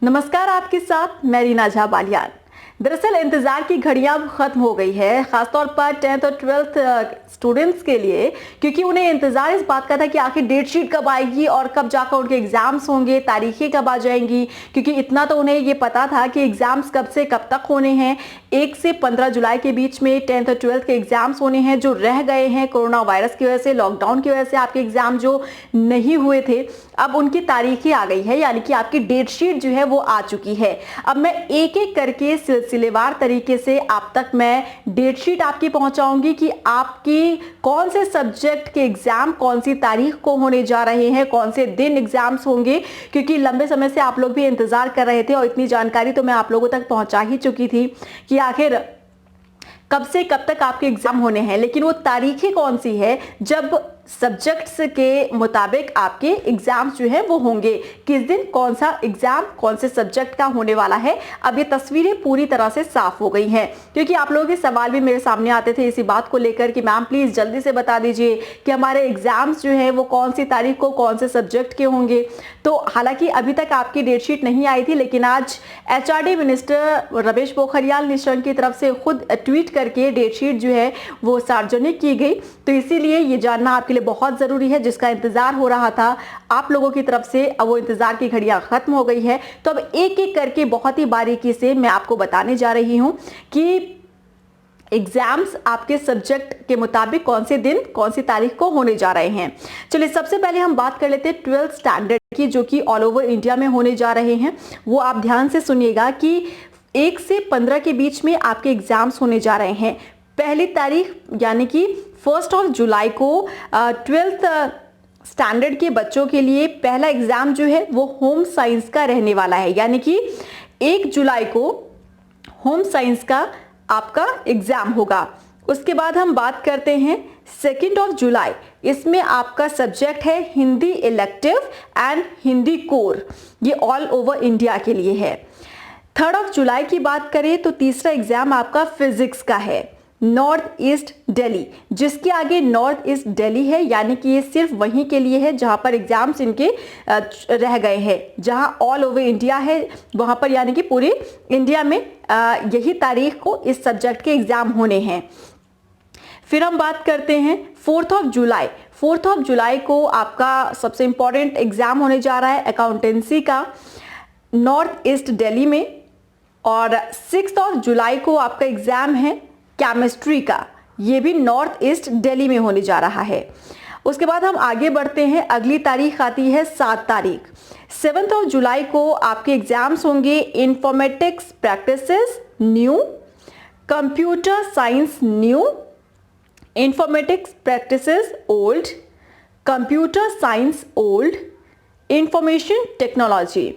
नमस्कार, आपके साथ मैं रीना झा बालियान। दरअसल इंतजार की घड़ियां खत्म हो गई है, खासतौर पर 10th और 12th स्टूडेंट्स के लिए, क्योंकि उन्हें इंतजार इस बात का था कि आखिर डेट शीट कब आएगी और कब जाकर उनके एग्जाम्स होंगे, तारीखें कब आ जाएंगी। क्योंकि इतना तो उन्हें ये पता था कि एग्जाम्स कब से कब तक होने हैं। 1 से 15 जुलाई के बीच में 10th और 12th के एग्जाम्स होने हैं, जो रह गए हैं कोरोना वायरस की वजह से, लॉकडाउन की वजह से आपके एग्जाम जो नहीं हुए थे, अब उनकी तारीखें आ गई है, यानी कि आपकी डेट शीट जो है वो आ चुकी है। अब मैं एक एक करके सिलसिलेवार तरीके से आप तक मैं डेट शीट आपकी पहुंचाऊंगी कि आपकी कौन से सब्जेक्ट के एग्जाम कौन सी तारीख को होने जा रहे हैं, कौन से दिन एग्जाम्स होंगे। क्योंकि लंबे समय से आप लोग भी इंतजार कर रहे थे और इतनी जानकारी तो मैं आप लोगों तक पहुंचा ही चुकी थी कि आखिर कब से कब तक आपके एग्जाम होने हैं, लेकिन वो तारीखें कौन सी है जब सब्जेक्ट्स के मुताबिक आपके एग्जाम्स जो है वो होंगे, किस दिन कौन सा एग्जाम कौन से सब्जेक्ट का होने वाला है। अब ये तस्वीरें पूरी तरह से साफ हो गई हैं, क्योंकि आप लोगों के सवाल भी मेरे सामने आते थे इसी बात को लेकर कि मैम प्लीज जल्दी से बता दीजिए कि हमारे एग्जाम्स जो है वो कौन सी तारीख को कौन से सब्जेक्ट के होंगे। तो हालांकि अभी तक आपकी डेट शीट नहीं आई थी, लेकिन आज एचआरडी मिनिस्टर रमेश पोखरियाल निशंक की तरफ से खुद ट्वीट करके डेट शीट जो है वो सार्वजनिक की गई। तो इसीलिए ये जानना आपके लिए बहुत जरूरी है, जिसका इंतजार हो रहा था आप लोगों की तरफ से, अब वो इंतजार की घड़ियां खत्म हो गई है। तो अब एक एक करके बहुत ही बारीकी से मैं आपको बताने जा रही हूं कि एग्जाम्स आपके सब्जेक्ट के मुताबिक कौन से दिन कौन सी तारीख को होने जा रहे हैं। चलिए सबसे पहले हम बात कर लेते हैं 12th स्टैंडर्ड की, जो कि ऑल ओवर इंडिया में होने जा रहे हैं। वो आप ध्यान से सुनिएगा कि 1 से 15 के बीच में आपके एग्जाम्स होने जा रहे हैं। पहली तारीख यानी कि 1 जुलाई को 12th स्टैंडर्ड के बच्चों के लिए पहला एग्जाम जो है वो होम साइंस का रहने वाला है, यानी कि 1 जुलाई को होम साइंस का आपका एग्जाम होगा। उसके बाद हम बात करते हैं 2 जुलाई, इसमें आपका सब्जेक्ट है Hindi elective and Hindi core, ये ऑल ओवर इंडिया के लिए है। 3 जुलाई की बात करें तो तीसरा एग्जाम आपका फिजिक्स का है, नॉर्थ ईस्ट दिल्ली, जिसके आगे नॉर्थ ईस्ट दिल्ली है, यानी कि ये सिर्फ वहीं के लिए है जहां पर एग्जाम्स इनके रह गए हैं। जहां ऑल ओवर इंडिया है वहां पर, यानी कि पूरे इंडिया में यही तारीख को इस सब्जेक्ट के एग्जाम होने हैं। फिर हम बात करते हैं 4 जुलाई। 4 जुलाई को आपका सबसे इंपॉर्टेंट एग्जाम होने जा रहा है अकाउंटेंसी का, नॉर्थ ईस्ट दिल्ली में। और 6 जुलाई को आपका एग्जाम है केमिस्ट्री का, ये भी नॉर्थ ईस्ट दिल्ली में होने जा रहा है। उसके बाद हम आगे बढ़ते हैं, अगली तारीख आती है 7 तारीख। 7 जुलाई को आपके एग्जाम्स होंगे informatics practices new, computer science new, informatics practices old, computer science old, information technology,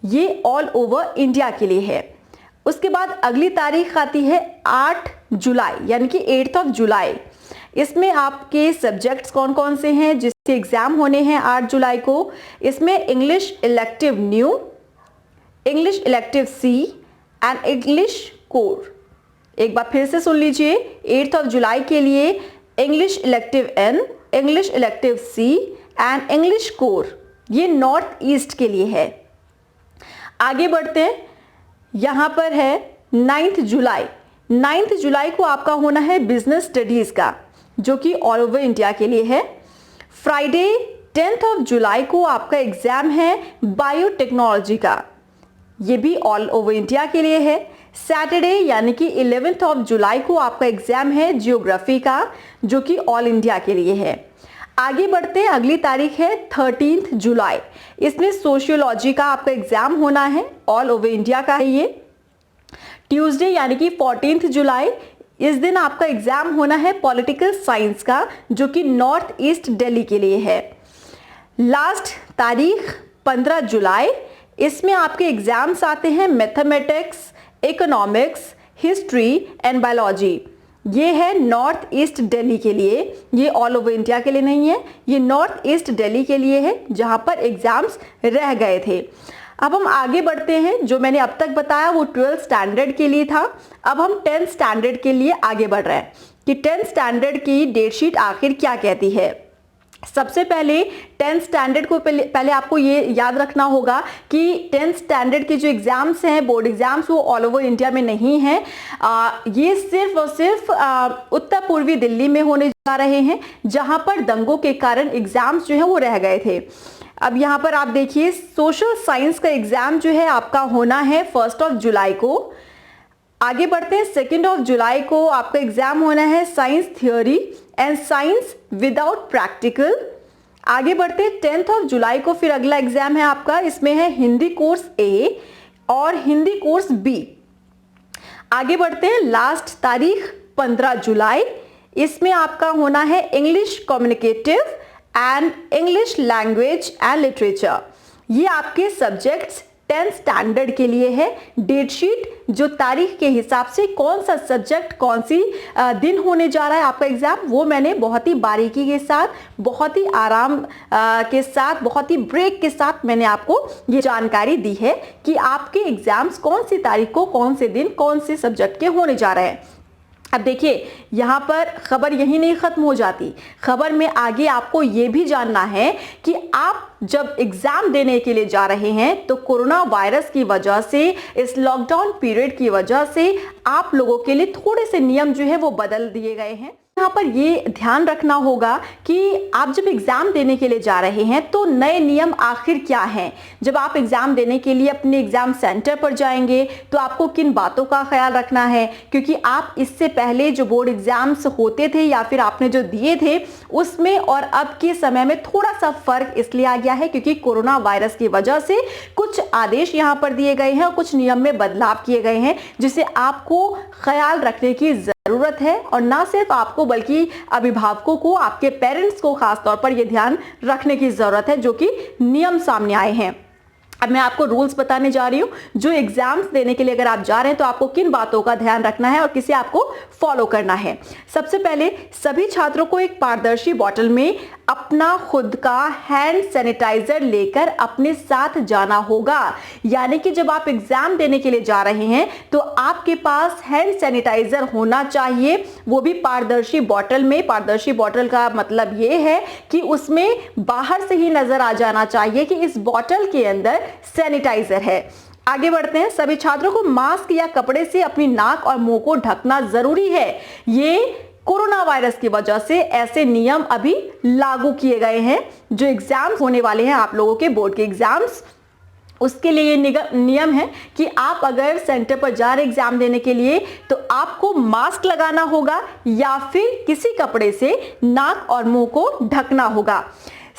ये ऑल ओवर इंडिया के लिए है। उसके बाद अगली तारीख आती है 8 जुलाई, यानी कि 8 जुलाई। इसमें आपके सब्जेक्ट्स कौन कौन से हैं जिसके एग्जाम होने हैं 8 जुलाई को। इसमें English elective new, English elective C and English core. एक बार फिर से सुन लीजिए, 8 जुलाई के लिए English elective N, English elective C and English core, ये नॉर्थ ईस्ट के लिए है। आगे बढ़ते हैं, यहां पर है 9 जुलाई। 9 जुलाई को आपका होना है बिजनेस स्टडीज का, जो कि ऑल ओवर इंडिया के लिए है। फ्राइडे 10 जुलाई को आपका एग्जाम है बायोटेक्नोलॉजी का, ये भी ऑल ओवर इंडिया के लिए है। सैटरडे यानी कि 11 जुलाई को आपका एग्जाम है जियोग्राफी का, जो कि ऑल इंडिया के लिए है। आगे बढ़ते हैं, अगली तारीख है 13 जुलाई। इसमें सोशियोलॉजी का आपका एग्जाम होना है, ऑल ओवर इंडिया का है ये। ट्यूसडे यानी कि 14 जुलाई, इस दिन आपका एग्जाम होना है पॉलिटिकल साइंस का, जो कि नॉर्थ ईस्ट दिल्ली के लिए है। लास्ट तारीख 15 जुलाई, इसमें आपके एग्जाम्स आते हैं mathematics, economics, history and biology, ये है नॉर्थ ईस्ट दिल्ली के लिए, ये ऑल ओवर इंडिया के लिए नहीं है, ये नॉर्थ ईस्ट दिल्ली के लिए है जहां पर एग्जाम्स रह गए थे। अब हम आगे बढ़ते हैं, जो मैंने अब तक बताया वो 12th स्टैंडर्ड के लिए था। अब हम 10th स्टैंडर्ड के लिए आगे बढ़ रहे हैं कि 10th स्टैंडर्ड की डेट शीट आखिर क्या कहती है। सबसे पहले 10th स्टैंडर्ड को पहले आपको ये याद रखना होगा कि 10th स्टैंडर्ड के जो एग्जाम्स हैं, बोर्ड एग्जाम्स, वो ऑल ओवर इंडिया में नहीं हैं। ये सिर्फ और सिर्फ उत्तर पूर्वी दिल्ली में होने जा रहे हैं, जहां पर दंगों के कारण एग्जाम्स जो है वो रह गए थे। अब यहाँ पर आप देखिए, सोशल साइंस का एग्जाम जो है आपका होना है 1 जुलाई को। आगे बढ़ते हैं, 2 जुलाई को आपका एग्जाम होना है science theory and science without practical. आगे बढ़ते हैं, 10 जुलाई को फिर अगला एग्जाम है आपका, इसमें है हिंदी कोर्स ए और हिंदी कोर्स बी। आगे बढ़ते हैं, लास्ट तारीख 15 जुलाई, इसमें आपका होना है English communicative and English language and literature. ये आपके सब्जेक्ट्स 10th स्टैंडर्ड के लिए है। डेट शीट जो तारीख के हिसाब से कौन सा सब्जेक्ट कौन सी दिन होने जा रहा है आपका एग्जाम, वो मैंने बहुत ही बारीकी के साथ, बहुत ही आराम के साथ, बहुत ही ब्रेक के साथ मैंने आपको ये जानकारी दी है कि आपके एग्जाम्स कौन सी तारीख को, कौन से दिन, कौन से सब्जेक्ट के होने जा रहे हैं। अब देखिए, यहाँ पर खबर यही नहीं खत्म हो जाती। खबर में आगे आपको ये भी जानना है कि आप जब एग्जाम देने के लिए जा रहे हैं तो कोरोना वायरस की वजह से, इस लॉकडाउन पीरियड की वजह से आप लोगों के लिए थोड़े से नियम जो है वो बदल दिए गए हैं। यहाँ पर ये ध्यान रखना होगा कि आप जब एग्जाम देने के लिए जा रहे हैं तो नए नियम आखिर क्या हैं। जब आप एग्जाम देने के लिए अपने एग्जाम सेंटर पर जाएंगे तो आपको किन बातों का ख्याल रखना है, क्योंकि आप इससे पहले जो बोर्ड एग्जाम्स होते थे या फिर आपने जो दिए थे उसमें और अब के समय में थोड़ा सा फर्क इसलिए आ गया है क्योंकि कोरोना वायरस की वजह से कुछ आदेश यहाँ पर दिए गए हैं और कुछ नियम में बदलाव किए गए हैं, जिसे आपको ख्याल रखने की जरूरत है। और ना सिर्फ आपको बल्कि अभिभावकों को, आपके पेरेंट्स को खास तौर पर यह ध्यान रखने की जरूरत है जो कि नियम सामने आए हैं। अब मैं आपको रूल्स बताने जा रही हूं, जो एग्जाम्स देने के लिए अगर आप जा रहे हैं तो आपको किन बातों का ध्यान रखना है और किसे आपको फॉलो करना है। सबसे पहले, सभी छात्रों को एक पारदर्शी बॉटल में अपना खुद का हैंड सैनिटाइजर लेकर अपने साथ जाना होगा। यानी कि जब आप एग्जाम देने के लिए जा रहे हैं तो आपके पास हैंड सैनिटाइजर होना चाहिए, वो भी पारदर्शी बॉटल में। पारदर्शी बॉटल का मतलब ये है कि उसमें बाहर से ही नजर आ जाना चाहिए कि इस बॉटल के अंदर सैनिटाइजर है। आगे बढ़ते हैं, सभी छात्रों को मास्क या कपड़े से अपनी नाक और मुंह को ढकना जरूरी है। ये कोरोना वायरस की वजह से ऐसे नियम अभी लागू किए गए हैं। जो एग्जाम्स होने वाले हैं आप लोगों के बोर्ड के एग्जाम्स, उसके लिए ये नियम है कि आप अगर सेंटर पर जा रहे एग्जाम देने के लिए तो आपको मास्क लगाना होगा या फिर किसी कपड़े से नाक और मुंह को ढकना होगा।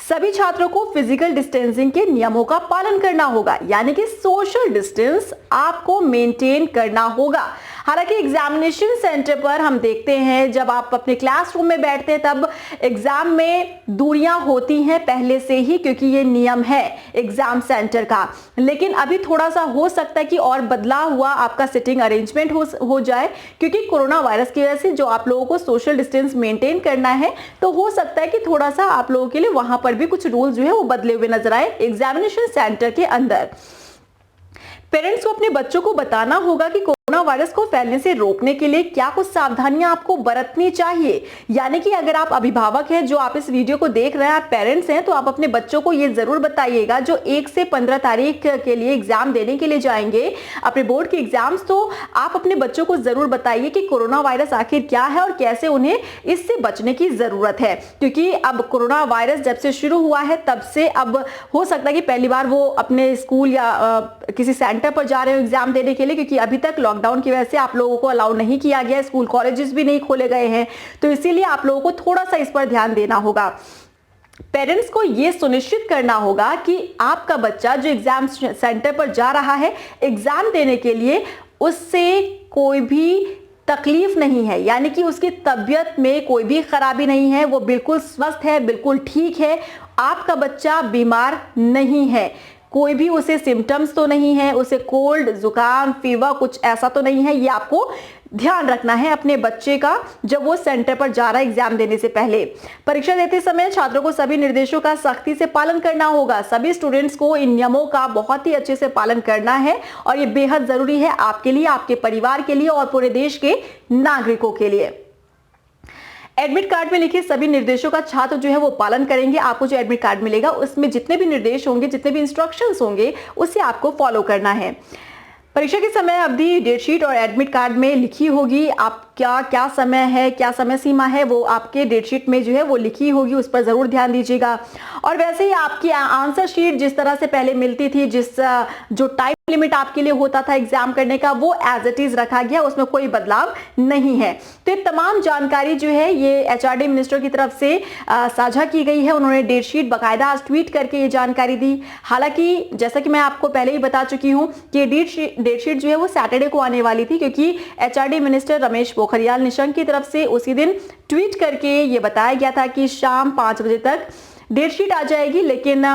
सभी छात्रों को फिजिकल डिस्टेंसिंग के नियमों का पालन करना होगा, यानी कि सोशल डिस्टेंस आपको मेंटेन करना होगा। हालांकि एग्जामिनेशन सेंटर पर हम देखते हैं जब आप अपने क्लासरूम में बैठते हैं तब एग्जाम में दूरियां होती हैं पहले से ही, क्योंकि ये नियम है एग्जाम सेंटर का। लेकिन अभी थोड़ा सा हो सकता है कि और बदलाव हुआ आपका सिटिंग अरेंजमेंट हो जाए, क्योंकि कोरोना वायरस की वजह से जो आप लोगों को सोशल डिस्टेंस मेंटेन करना है तो हो सकता है कि थोड़ा सा आप लोगों के लिए वहां पर भी कुछ रूल जो है वो बदले हुए नजर आए एग्जामिनेशन सेंटर के अंदर। पेरेंट्स को अपने बच्चों को बताना होगा कि कोरोना वायरस को फैलने से रोकने के लिए क्या कुछ सावधानियां आपको बरतनी चाहिए। यानी कि अगर आप अभिभावक हैं, जो आप इस वीडियो को देख रहे हैं, आप पेरेंट्स हैं, तो आप अपने बच्चों को ये जरूर बताइएगा जो 1 से 15 तारीख के लिए एग्जाम देने के लिए जाएंगे अपने बोर्ड के एग्जाम्स, तो आप अपने बच्चों को जरूर बताइए कि कोरोना वायरस आखिर क्या है और कैसे उन्हें इससे बचने की जरूरत है। क्योंकि अब कोरोना वायरस जब से शुरू हुआ है तब से अब हो सकता है कि पहली बार वो अपने स्कूल या किसी सेंटर पर जा रहे हो एग्जाम देने के लिए, क्योंकि अभी तक लॉकडाउन की वजह से आप लोगों को अलाउ नहीं किया गया, स्कूल कॉलेजेस भी नहीं खोले गए हैं, तो इसीलिए आप लोगों को थोड़ा सा इस पर ध्यान देना होगा। पेरेंट्स को यह सुनिश्चित करना होगा कि आपका बच्चा जो एग्जाम सेंटर पर जा रहा है एग्जाम देने के लिए, उससे कोई भी तकलीफ नहीं है, यानी कि उसकी तबीयत में कोई भी खराबी नहीं है, वो बिल्कुल स्वस्थ है, बिल्कुल ठीक है। आपका बच्चा बीमार नहीं है, कोई भी उसे सिम्टम्स तो नहीं है, उसे कोल्ड, जुकाम, फीवर कुछ ऐसा तो नहीं है। ये आपको ध्यान रखना है अपने बच्चे का जब वो सेंटर पर जा रहा है एग्जाम देने से पहले। परीक्षा देते समय छात्रों को सभी निर्देशों का सख्ती से पालन करना होगा। सभी स्टूडेंट्स को इन नियमों का बहुत ही अच्छे से पालन करना है और ये बेहद जरूरी है आपके लिए, आपके परिवार के लिए और पूरे देश के नागरिकों के लिए। एडमिट कार्ड में लिखे सभी निर्देशों का छात्र जो है वो पालन करेंगे। आपको जो एडमिट कार्ड मिलेगा उसमें जितने भी निर्देश होंगे, जितने भी इंस्ट्रक्शंस होंगे, उसे आपको फॉलो करना है। परीक्षा के समय अवधि डेटशीट और एडमिट कार्ड में लिखी होगी। आप क्या समय है, क्या समय सीमा है, वो आपके डेटशीट में जो है वो लिखी होगी, उस पर जरूर ध्यान दीजिएगा। और वैसे ही आपकी आंसर शीट जिस तरह से पहले मिलती थी, जो टाइम लिमिट आपके लिए होता था एग्जाम करने का, वो एज इट इज रखा गया, उसमें कोई बदलाव नहीं है। तो ये तमाम जानकारी जो है ये एचआरडी मिनिस्टर की तरफ से साझा की गई है। उन्होंने डेटशीट बाकायदा आज ट्वीट करके ये जानकारी दी। हालांकि जैसा कि मैं आपको पहले ही बता चुकी हूं कि डेटशीट जो है वो सैटरडे को आने वाली थी, क्योंकि एचआरडी मिनिस्टर रमेश पोखरियाल निशंक की तरफ से उसी दिन ट्वीट करके ये बताया गया था कि शाम 5 बजे तक डेटशीट आ जाएगी, लेकिन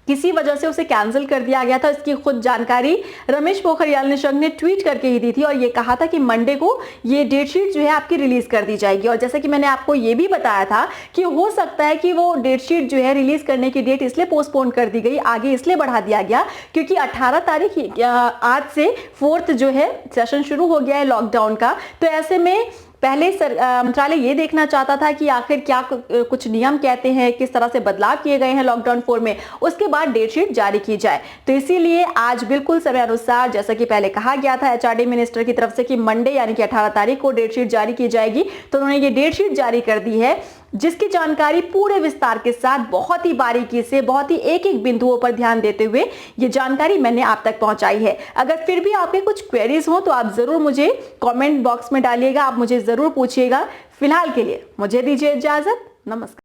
किसी वजह से उसे कैंसिल कर दिया गया था। इसकी खुद जानकारी रमेश पोखरियाल निशंक ने ट्वीट करके ही दी थी और ये कहा था कि मंडे को ये डेटशीट जो है आपकी रिलीज कर दी जाएगी। और जैसे कि मैंने आपको ये भी बताया था कि हो सकता है कि वो डेटशीट जो है रिलीज करने की डेट इसलिए पोस्टपोन कर दी गई, आगे इसलिए बढ़ा दिया गया क्योंकि 18 तारीख आज से 4th जो है सेशन शुरू हो गया है लॉकडाउन का। तो ऐसे में पहले मंत्रालय ये देखना चाहता था कि आखिर क्या कुछ नियम कहते हैं, किस तरह से बदलाव किए गए हैं लॉकडाउन 4 में, उसके बाद डेटशीट जारी की जाए। तो इसीलिए आज बिल्कुल समय अनुसार, जैसा कि पहले कहा गया था एचआरडी मिनिस्टर की तरफ से कि मंडे यानी कि 18 तारीख को डेटशीट जारी की जाएगी, तो उन्होंने ये डेटशीट जारी कर दी है, जिसकी जानकारी पूरे विस्तार के साथ बहुत ही बारीकी से, बहुत ही एक एक बिंदुओं पर ध्यान देते हुए ये जानकारी मैंने आप तक पहुंचाई है। अगर फिर भी आपके कुछ क्वेरीज हो तो आप जरूर मुझे कमेंट बॉक्स में डालिएगा, आप मुझे जरूर पूछिएगा। फिलहाल के लिए मुझे दीजिए इजाजत, नमस्कार।